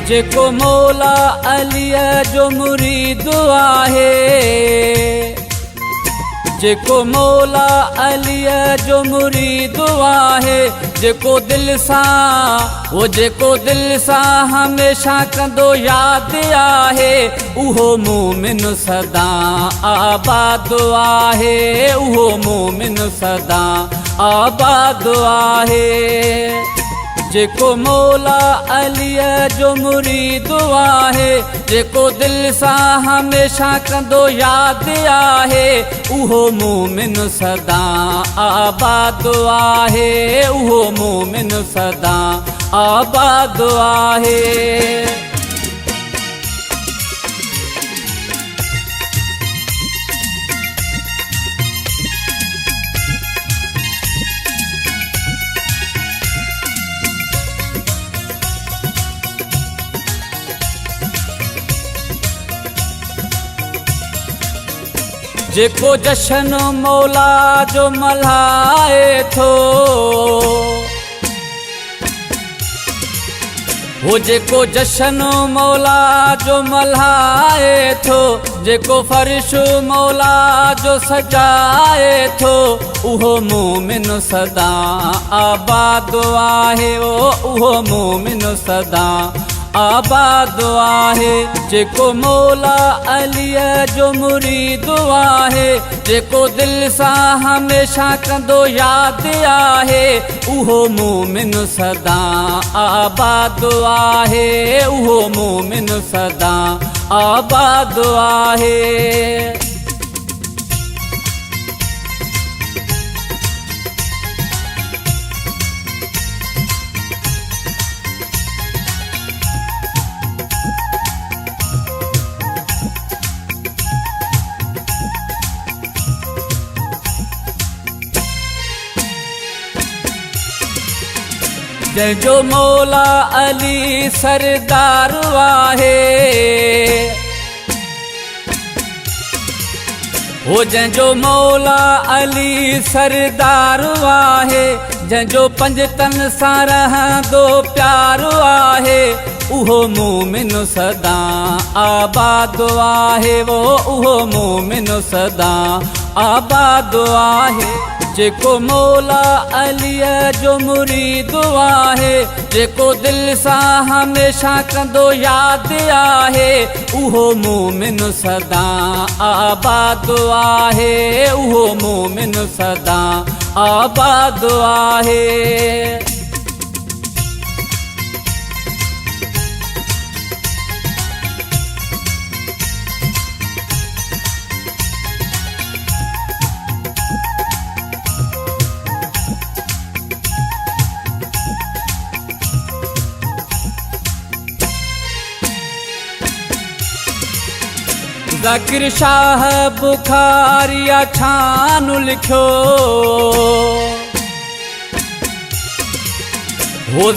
जेको मौला अलीअ जो मुरीद आहे, जेको मौला अलीअ जो मुरीद आहे, जेको दिल सां जेको दिल सां हमेशा कंदो यादि आहे, उहो मोमिन सदा आबाद आहे, उहो मोमिन सदा आबाद आहे। जेको मौला अलीअ जो मुरीद आहे, जेको दिल सां हमेशा कंदो यादि आहे, उहो मोमिन सदा आबाद आहे, उहो मोमिन सदा आबाद आहे। जेको जशन मौला जो मल्हाए थो, जेको जशन मौला जो मल्हाए थो, जेको फर्श मौला जो सजाए थो, उहो मोमिन सदा आबाद आहे, उहो मोमिन सदा आबाद आहे। जेको मौला अलीअ जो मुरीद आहे, जेको दिल सां हमेशा कंदो यादि आहे, उहो मोमिन सदा आबाद आहे, उहो मोमिन सदा आबाद आहे। जंहिंजो मौला अली सरदार आहे, जंहिंजो मौला अली सरदार आहे, जंहिंजो पंज तन सां रहंदो प्यार आहे, उहो मोमिन सदा आबाद आहे, उहो मोमिन सदा आबाद आहे। जेको मौला अलीअ जो मुरीद आहे, जेको दिल सां हमेशा कंदो यादि आहे, उहो मोमिन सदा आबाद आहे, उहो मोमिन सदा आबाद आहे। ज़ाकिर शाह बुखारिया छान लिखियो,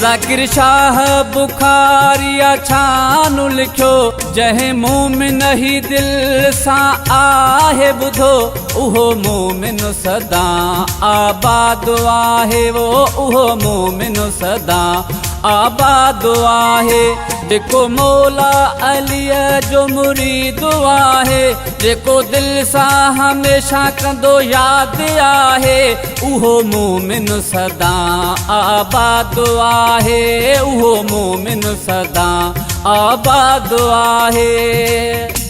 ज़ाकिर शाह बुखारिया छान लिखियो, जंहिं मोमिन ही दिल सां आहे ॿुधो, उहो मोमिन सदा आबाद आहे, उहो मोमिन सदा आबाद आहे। जेको मौला अलीअ जो मुरीद आहे, जेको दिल सां हमेशा कंदो यादि आहे, उहो मोमिन सदा आबाद आहे, उहो मोमिन सदा आबाद आहे।